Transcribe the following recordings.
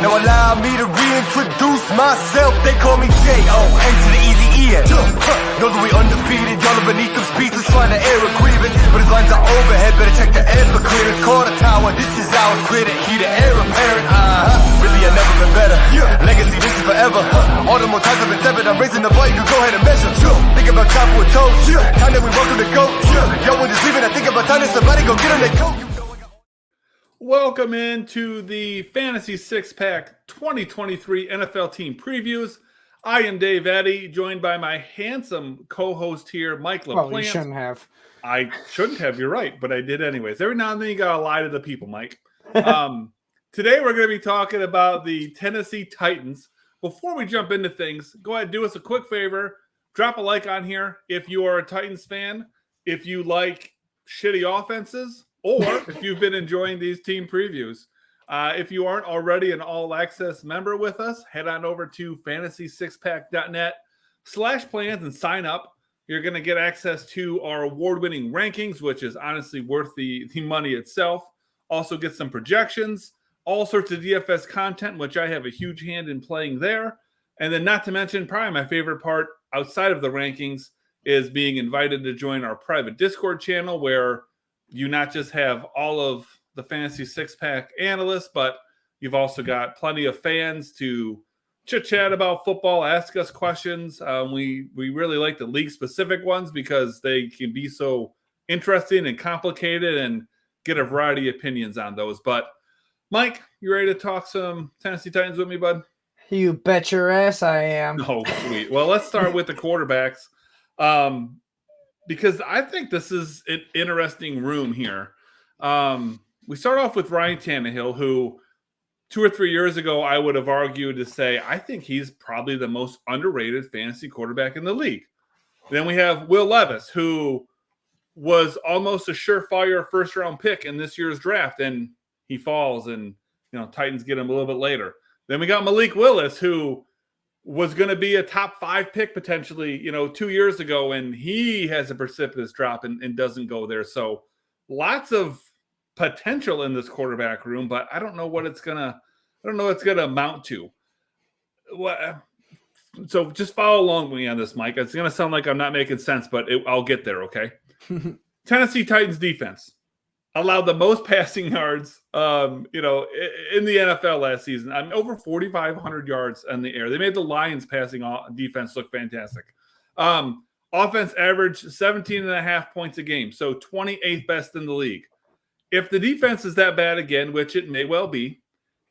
Now allow me to reintroduce myself. They call me J-O-N to the easy E-N. Know that we undefeated, y'all are beneath them speeches trying to air a grievance. But his lines are overhead, better check the air for clearance. Call the tower, this is ours, clear the heat, the air apparent. Really, I've never been better. Legacy, this is forever. All the more times I've been stepping, I'm raising the bar, you can go ahead and measure. Think about time for a toast. Time that we welcome to go. Yo, when just leaving, I think about time that somebody go get on their coat. Welcome into the Fantasy Six Pack 2023 NFL Team Previews. I am Dave Eddy, joined by my handsome co-host here, Mike LaPlant. Well, you shouldn't have. I shouldn't have, you're right, but I did anyways. Every now and then you gotta lie to the people, Mike. Today we're going to be talking about the Tennessee Titans. Before we jump into things, go ahead and do us a quick favor. Drop a like on here if you are a Titans fan, if you like shitty offenses, or if you've been enjoying these team previews. If you aren't already an all-access member with us, head on over to fantasy6pack.net/plans and sign up. You're going to get access to our award-winning rankings, which is honestly worth the money itself. Also get some projections, all sorts of DFS content, which I have a huge hand in playing there. And then not to mention, probably my favorite part outside of the rankings is being invited to join our private Discord channel where you not just have all of the Fantasy Six-Pack analysts, but you've also got plenty of fans to chit-chat about football, ask us questions. We really like the league-specific ones because they can be so interesting and complicated and get a variety of opinions on those. But, Mike, you ready to talk some Tennessee Titans with me, bud? You bet your ass I am. Oh, sweet. Well, let's start with the quarterbacks. Because I think this is an interesting room here. We start off with Ryan Tannehill, who 2 or 3 years ago I would have argued to say I think he's probably the most underrated fantasy quarterback in the league. Then we have Will Levis, who was almost a surefire first-round pick in this year's draft, and he falls, and Titans get him a little bit later. Then we got Malik Willis, who was going to be a top 5 pick potentially, 2 years ago, and he has a precipitous drop and doesn't go there. So lots of potential in this quarterback room, but I don't know what it's gonna amount to. So just follow along with me on this, Mike. It's gonna sound like I'm not making sense, but I'll get there. Okay. Tennessee Titans defense allowed the most passing yards, in the NFL last season. Over 4,500 yards in the air. They made the Lions passing defense look fantastic. Offense averaged 17.5 points a game, so 28th best in the league. If the defense is that bad again, which it may well be,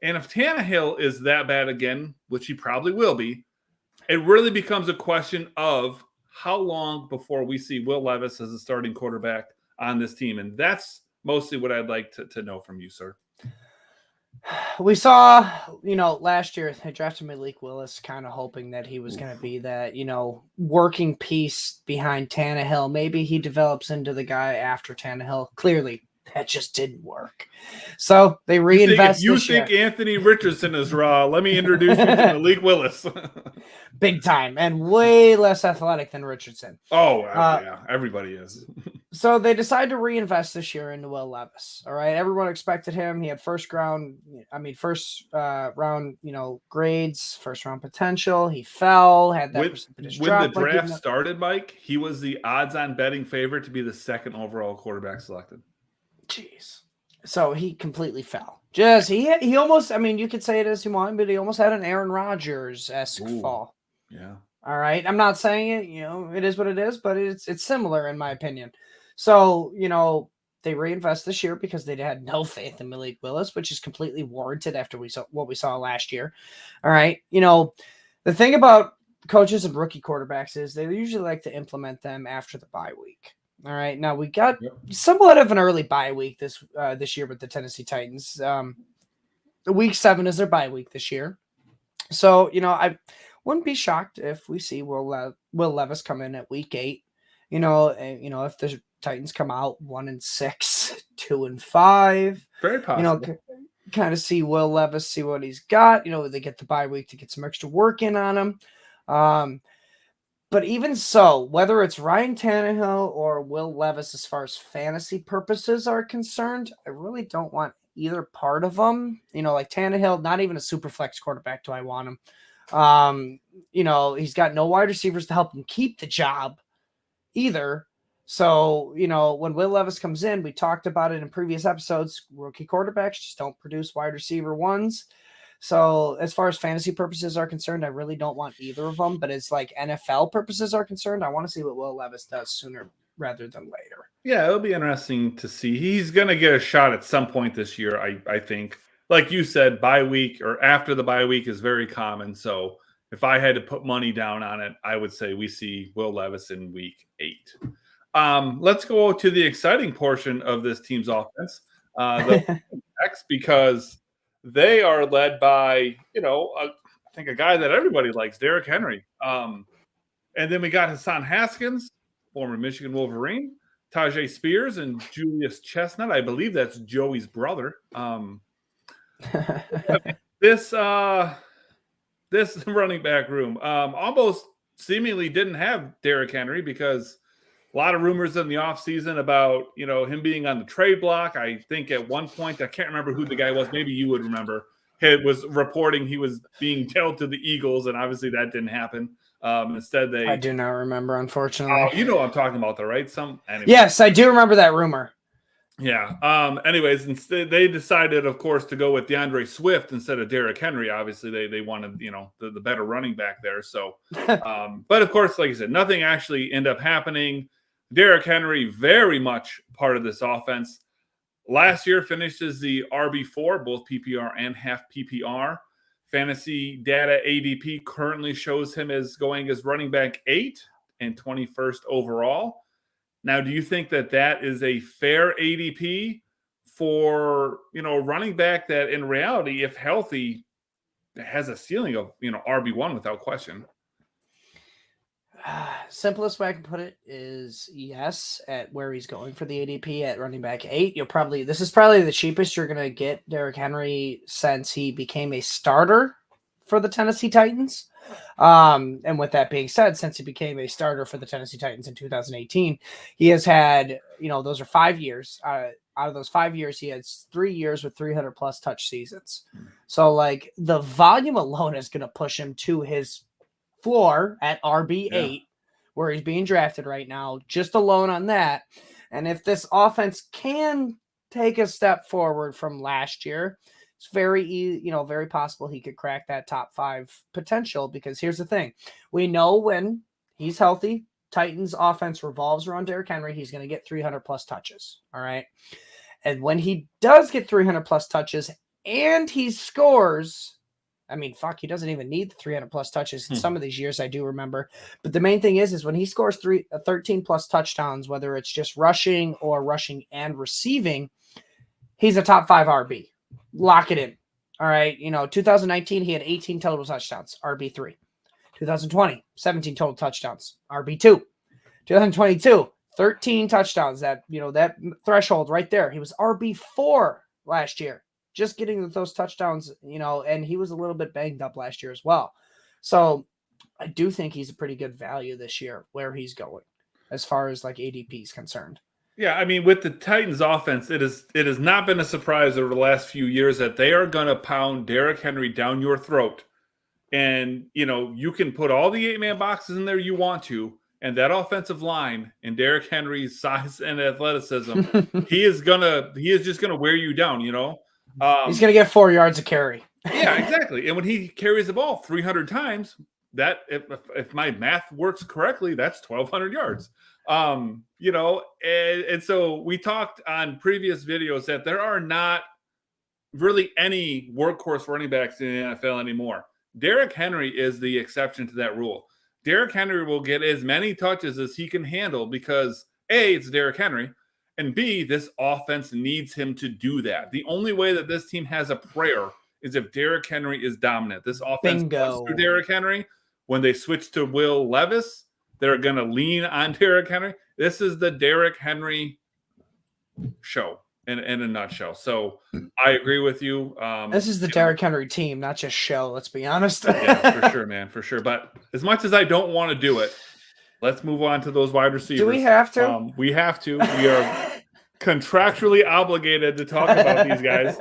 and if Tannehill is that bad again, which he probably will be, it really becomes a question of how long before we see Will Levis as a starting quarterback on this team. And that's mostly what I'd like to know from you, sir. We saw, last year they drafted Malik Willis, kind of hoping that he was going to be that, working piece behind Tannehill. Maybe he develops into the guy after Tannehill. Clearly, that just didn't work. So they reinvest. You think Anthony Richardson is raw? Let me introduce you to Malik Willis. Big time, and way less athletic than Richardson. Oh, yeah, everybody is. So they decided to reinvest this year into Will Levis. All right, everyone expected him. He had first round grades, first round potential. He fell, had that precipitous drop. When the draft started, Mike, he was the odds-on betting favorite to be the second overall quarterback selected. Jeez. So he completely fell. He almost, you could say it as you want, but he almost had an Aaron Rodgers-esque fall. Yeah. All right. I'm not saying it, it is what it is, but it's similar in my opinion. So, they reinvest this year because they had no faith in Malik Willis, which is completely warranted after what we saw last year. All right. The thing about coaches and rookie quarterbacks is they usually like to implement them after the bye week. All right. Now we got somewhat of an early bye week this year with the Tennessee Titans. Week 7 is their bye week this year. So, I wouldn't be shocked if we see Will Levis come in at week 8. If the Titans come out 1-6, 2-5. Very possible. Kind of see Will Levis, see what he's got. They get the bye week to get some extra work in on him. But even so, whether it's Ryan Tannehill or Will Levis, as far as fantasy purposes are concerned, I really don't want either part of them. Like Tannehill, not even a super flex quarterback. Do I want him? He's got no wide receivers to help him keep the job either. So, when Will Levis comes in, we talked about it in previous episodes, rookie quarterbacks just don't produce wide receiver ones. So as far as fantasy purposes are concerned, I really don't want either of them. But as like NFL purposes are concerned, I want to see what Will Levis does sooner rather than later. Yeah, it'll be interesting to see. He's going to get a shot at some point this year, I think. Like you said, bye week or after the bye week is very common. So if I had to put money down on it, I would say we see Will Levis in week 8. Let's go to the exciting portion of this team's offense, the X, because they are led by, I think a guy that everybody likes, Derrick Henry. And then we got Hassan Haskins, former Michigan Wolverine, Tajay Spears, and Julius Chestnut. I believe that's Joey's brother. This running back room almost seemingly didn't have Derrick Henry because a lot of rumors in the offseason about, him being on the trade block. I think at one point, I can't remember who the guy was. Maybe you would remember. It was reporting he was being dealt to the Eagles, and obviously that didn't happen. Instead, I do not remember, unfortunately. You know what I'm talking about, though, right? Anyway. Yes, I do remember that rumor. Yeah. Anyways, instead they decided, of course, to go with DeAndre Swift instead of Derrick Henry. Obviously, they wanted, the better running back there. So, but of course, like I said, nothing actually ended up happening. Derrick Henry, very much part of this offense. Last year finished as the RB4, both PPR and half PPR. Fantasy data ADP currently shows him as going as running back 8 and 21st overall. Now, do you think that is a fair ADP for, a running back that in reality, if healthy, has a ceiling of, RB1 without question? Simplest way I can put it is yes, at where he's going for the ADP at running back 8. This is probably the cheapest you're going to get Derrick Henry since he became a starter for the Tennessee Titans. And with that being said, since he became a starter for the Tennessee Titans in 2018, he has had, those are 5 years. Out of those 5 years, he has 3 years with 300 plus touch seasons. So like the volume alone is going to push him to his floor at RB8, where he's being drafted right now, just alone on that. And if this offense can take a step forward from last year, it's very possible he could crack that top 5 potential, because here's the thing. We know when he's healthy, Titans offense revolves around Derrick Henry. He's going to get 300 plus touches. All right. And when he does get 300 plus touches and he scores, he doesn't even need the 300 plus touches in some of these years, I do remember. But the main thing is when he scores 13 plus touchdowns, whether it's just rushing or rushing and receiving, he's a top 5 RB. Lock it in. All right. 2019, he had 18 total touchdowns, RB3. 2020, 17 total touchdowns, RB2. 2022, 13 touchdowns. That threshold right there. He was RB4 last year. Just getting those touchdowns, and he was a little bit banged up last year as well. So I do think he's a pretty good value this year where he's going as far as like ADP is concerned. Yeah, with the Titans offense, it has not been a surprise over the last few years that they are going to pound Derrick Henry down your throat. And, you can put all the 8-man boxes in there you want to, and that offensive line and Derrick Henry's size and athleticism, he is just going to wear you down, He's going to get 4 yards of carry. Yeah, exactly. And when he carries the ball 300 times, that if my math works correctly, that's 1,200 yards. And so we talked on previous videos that there are not really any workhorse running backs in the NFL anymore. Derrick Henry is the exception to that rule. Derrick Henry will get as many touches as he can handle because A, it's Derrick Henry, and B, this offense needs him to do that. The only way that this team has a prayer is if Derrick Henry is dominant. This offense goes through Derrick Henry. When they switch to Will Levis, they're going to lean on Derrick Henry. This is the Derrick Henry show in a nutshell. So I agree with you. This is the Derrick Henry team, not just show. Let's be honest. Yeah, for sure, man, for sure. But as much as I don't want to do it, let's move on to those wide receivers. Do we have to? We have to. contractually obligated to talk about these guys.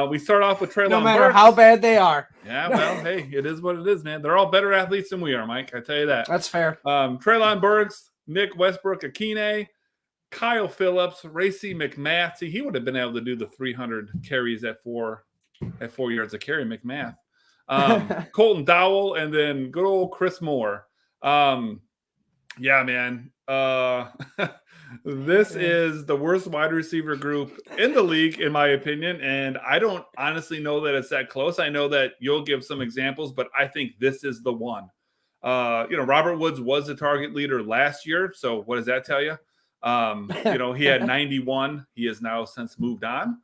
We start off with Treylon No matter Burks. how bad they are. Yeah, well, hey, it is what it is, man. They're all better athletes than we are, Mike. I tell you that. That's fair. Treylon Burks, Nick Westbrook-Akine, Kyle Phillips, Racy McMath. See, he would have been able to do the 300 carries at 4 yards a carry, McMath. Colton Dowell, and then good old Chris Moore. Yeah, man. This is the worst wide receiver group in the league, in my opinion, and I don't honestly know that it's that close. I know that you'll give some examples, but I think this is the one. Robert Woods was the target leader last year, so what does that tell you? He had 91. He has now since moved on.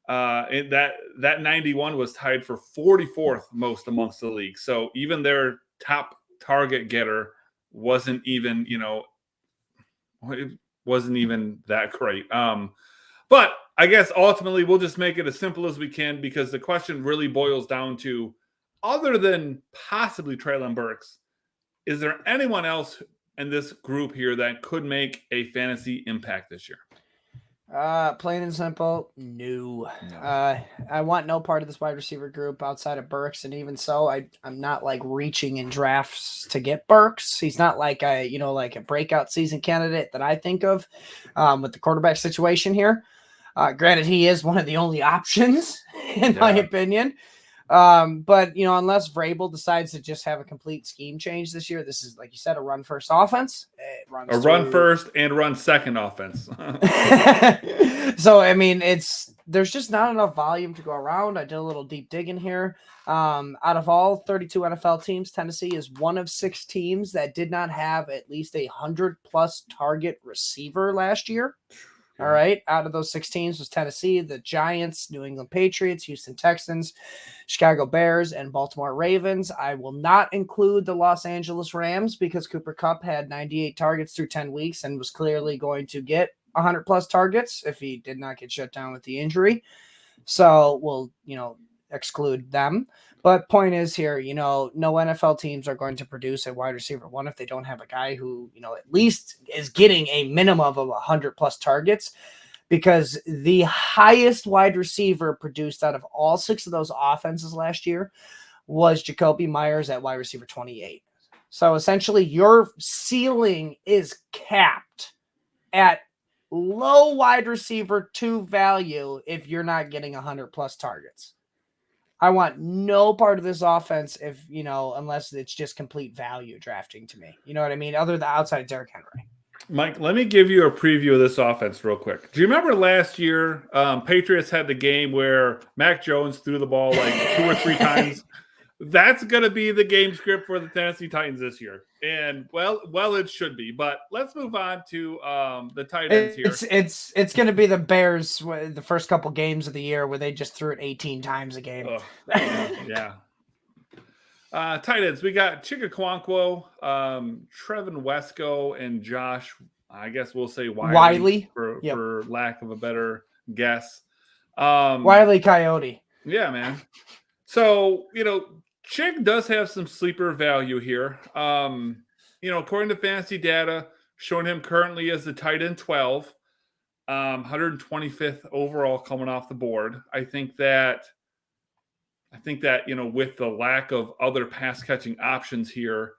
And that 91 was tied for 44th most amongst the league. So even their top target getter wasn't even, it wasn't even that great. But I guess ultimately we'll just make it as simple as we can, because the question really boils down to, other than possibly Treylon Burks, is there anyone else in this group here that could make a fantasy impact this year? Plain and simple, no. I want no part of this wide receiver group outside of Burks, and even so, I'm not like reaching in drafts to get Burks. He's not like a breakout season candidate that I think of with the quarterback situation here. Granted, he is one of the only options in my opinion. But unless Vrabel decides to just have a complete scheme change this year, this is, like you said, a run first offense. Run first and run second offense. So, I mean, there's just not enough volume to go around. I did a little deep digging here. Out of all 32 NFL teams, Tennessee is one of 6 teams that did not have at least 100+ target receiver last year. All right. Out of those 6 teams was Tennessee, the Giants, New England Patriots, Houston Texans, Chicago Bears, and Baltimore Ravens. I will not include the Los Angeles Rams because Cooper Kupp had 98 targets through 10 weeks and was clearly going to get 100+ targets if he did not get shut down with the injury. So we'll, exclude them. But point is here, no NFL teams are going to produce a wide receiver one if they don't have a guy who, at least is getting a minimum of 100+ targets, because the highest wide receiver produced out of all 6 of those offenses last year was Jacoby Myers at wide receiver 28. So essentially your ceiling is capped at low wide receiver 2 value if you're not getting 100+ targets. I want no part of this offense unless it's just complete value drafting to me. You know what I mean? Other than outside of Derrick Henry. Mike, let me give you a preview of this offense real quick. Do you remember last year, Patriots had the game where Mac Jones threw the ball like 2 or 3 times? That's going to be the game script for the Tennessee Titans this year. And, well, it should be. But let's move on to the tight ends here. It's going to be the Bears the first couple games of the year where they just threw it 18 times a game. Yeah. Tight ends, we got Chig Okonkwo, Trevin Wesco, and Josh, I guess we'll say Wiley. For lack of a better guess. Wiley Coyote. Yeah, man. So, Chig does have some sleeper value here. According to fantasy data, showing him currently as the tight end 12, 125th overall coming off the board. I think that with the lack of other pass catching options here,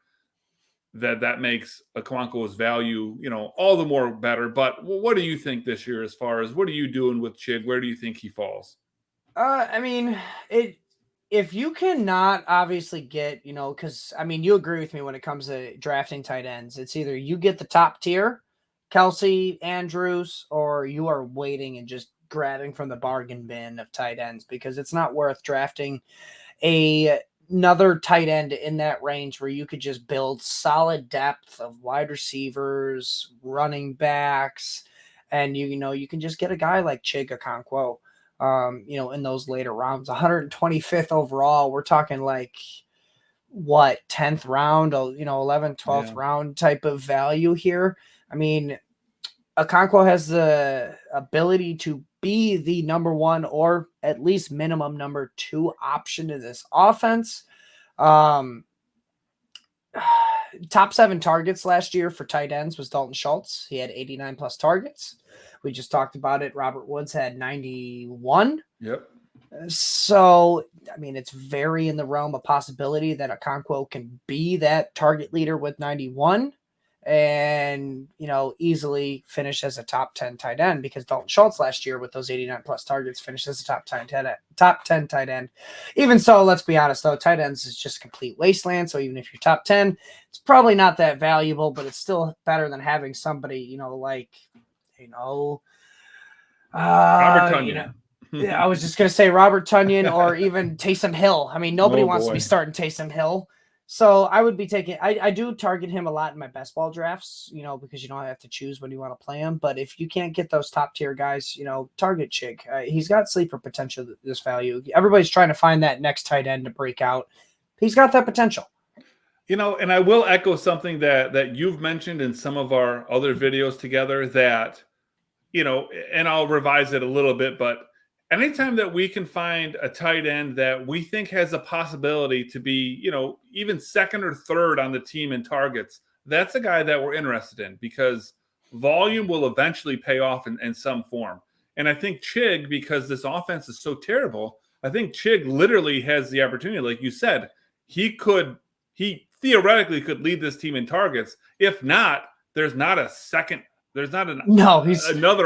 that makes Okonkwo's value, all the more better. But what do you think this year as far as what are you doing with Chig? Where do you think he falls? If you cannot obviously get, because, you agree with me when it comes to drafting tight ends. It's either you get the top tier, Kelsey, Andrews, or you are waiting and just grabbing from the bargain bin of tight ends, because it's not worth drafting another tight end in that range where you could just build solid depth of wide receivers, running backs, and you can just get a guy like Chig Okonkwo. In those later rounds, 125th overall, we're talking like 10th round, 11th, 12th round type of value here. Okonkwo has the ability to be the number 1 or at least minimum number 2 option in this offense. top 7 targets last year for tight ends was Dalton Schultz. He had 89 plus targets. We just talked about it. Robert Woods had 91. Yep. So, I mean, it's very in the realm of possibility that Okonkwo can be that target leader with 91 and, easily finish as a top 10 tight end, because Dalton Schultz last year with those 89 plus targets finished as a top 10 tight end. Even so, let's be honest though, tight ends is just a complete wasteland. So even if you're top 10, it's probably not that valuable, but it's still better than having somebody, Robert Tonyan. Yeah, I was just going to say Robert Tonyan or even Taysom Hill. I mean, nobody wants to be starting Taysom Hill. So I would be taking, I do target him a lot in my best ball drafts, because you don't have to choose when you want to play him. But if you can't get those top tier guys, target Chig. He's got sleeper potential, this value. Everybody's trying to find that next tight end to break out. He's got that potential. And I will echo something that you've mentioned in some of our other videos together that, and I'll revise it a little bit, but anytime that we can find a tight end that we think has a possibility to be, even second or third on the team in targets, that's a guy that we're interested in, because volume will eventually pay off in some form. And I think Chig, because this offense is so terrible, I think Chig literally has the opportunity. Like you said, he theoretically could lead this team in targets. If not, there's not another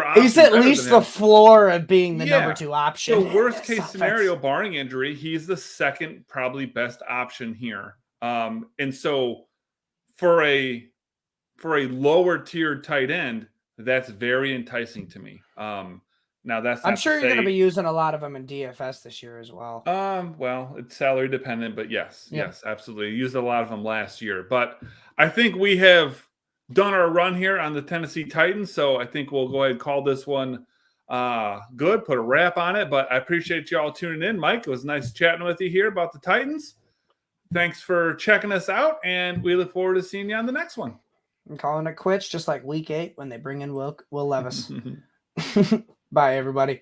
option. He's at least the floor of being the number 2 option. So worst case scenario, barring injury, he's the second probably best option here. And so for a lower tiered tight end, that's very enticing to me. Now I'm sure you're going to be using a lot of them in DFS this year as well. Well, it's salary dependent, but yes, absolutely. Used a lot of them last year, but I think we have done our run here on the Tennessee Titans, so I think we'll go ahead and call this one good, put a wrap on it. But I appreciate you all tuning in. Mike, it was nice chatting with you here about the Titans. Thanks for checking us out, and we look forward to seeing you on the next one. I'm calling it quits, just like week 8 when they bring in Will Levis. Bye, everybody.